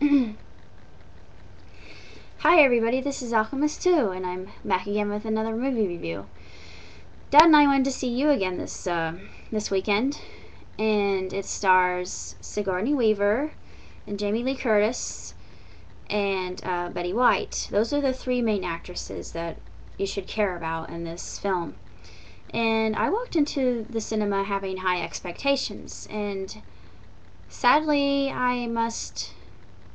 Hi everybody, this is Alchemist2, and I'm back again with another movie review. Dad and I went to see You again this weekend, and it stars Sigourney Weaver and Jamie Lee Curtis and Betty White. Those are the three main actresses that you should care about in this film. And I walked into the cinema having high expectations, and sadly I must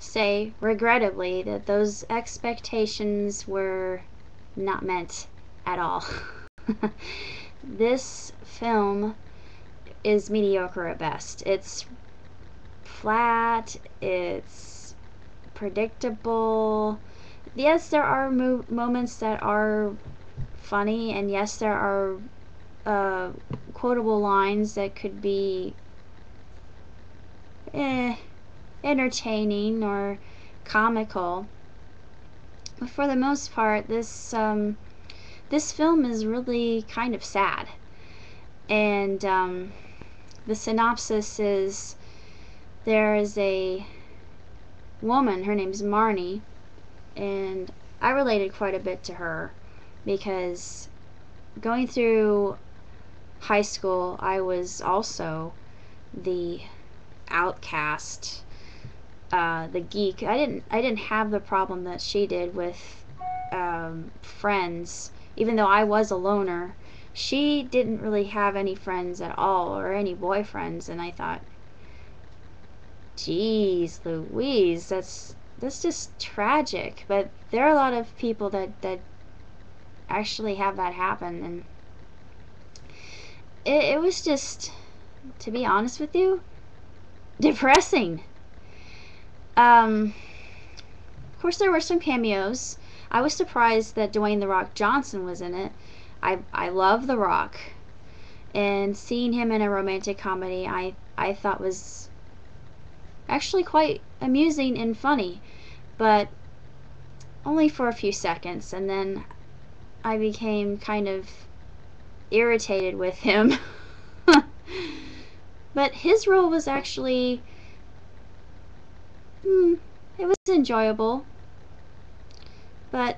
say, regrettably, that those expectations were not met at all. This film is mediocre at best. It's flat, it's predictable. Yes, there are moments that are funny, and yes, there are quotable lines that could be entertaining or comical. But for the most part, this film is really kind of sad. And the synopsis is, there is a woman, her name's Marnie, and I related quite a bit to her because going through high school, I was also the outcast, the geek. I didn't have the problem that she did with friends. Even though I was a loner, she didn't really have any friends at all, or any boyfriends, and I thought, geez Louise, that's just tragic. But there are a lot of people that actually have that happen, and it was just, to be honest with you, depressing. Of course, there were some cameos. I was surprised that Dwayne "The Rock" Johnson was in it. I love The Rock, and seeing him in a romantic comedy I thought was actually quite amusing and funny, but only for a few seconds, and then I became kind of irritated with him. But his role was actually it was enjoyable, but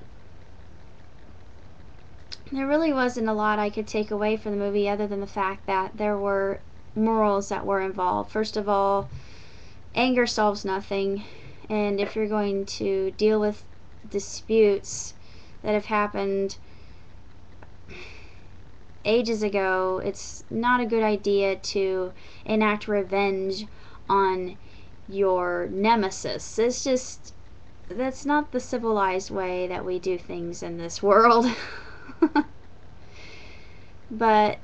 there really wasn't a lot I could take away from the movie other than the fact that there were morals that were involved. First of all, anger solves nothing, and if you're going to deal with disputes that have happened ages ago, it's not a good idea to enact revenge on your nemesis. That's not the civilized way that we do things in this world. But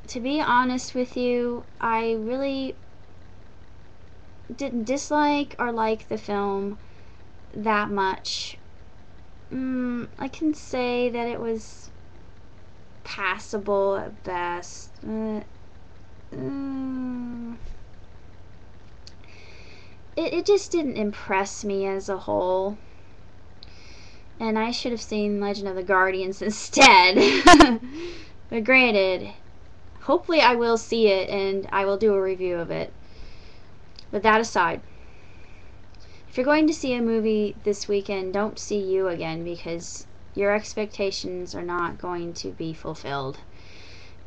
to be honest with you, I really didn't dislike or like the film that much. I can say that it was passable at best. It just didn't impress me as a whole. And I should have seen Legend of the Guardians instead. But granted, hopefully I will see it and I will do a review of it. But that aside, if you're going to see a movie this weekend, don't see You again, because your expectations are not going to be fulfilled.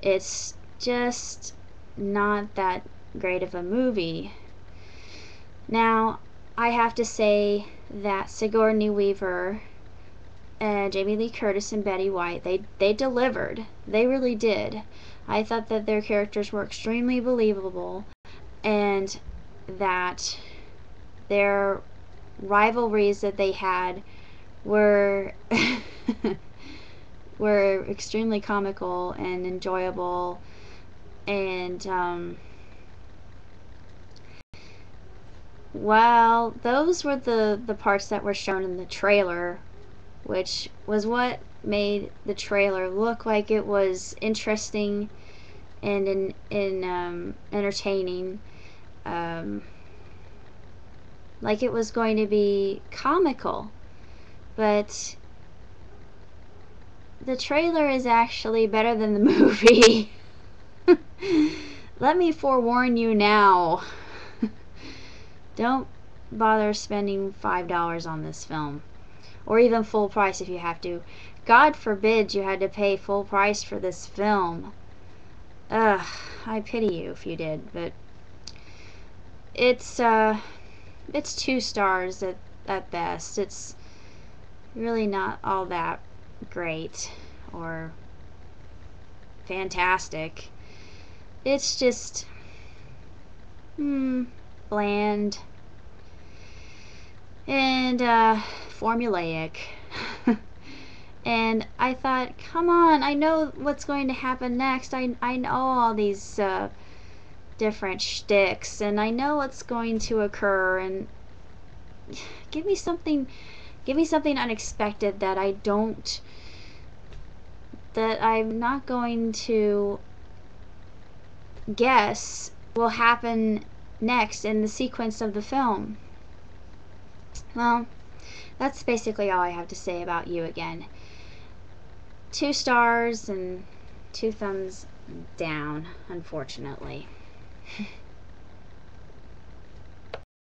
It's just not that great of a movie. Now, I have to say that Sigourney Weaver, Jamie Lee Curtis, and Betty White, they delivered. They really did. I thought that their characters were extremely believable, and that their rivalries that they had were were extremely comical and enjoyable, and well, those were the parts that were shown in the trailer, which was what made the trailer look like it was interesting and entertaining, like it was going to be comical. But the trailer is actually better than the movie. Let me forewarn you now. Don't bother spending $5 on this film, or even full price if you have to. God forbid you had to pay full price for this film. Ugh, I pity you if you did, but it's 2 stars at best. It's really not all that great or fantastic. It's just bland and formulaic. And I thought, come on, I know what's going to happen next. I know all these different shticks, and I know what's going to occur, and give me something unexpected that I'm not going to guess will happen next in the sequence of the film. Well, that's basically all I have to say about You Again. 2 stars and 2 thumbs down, unfortunately.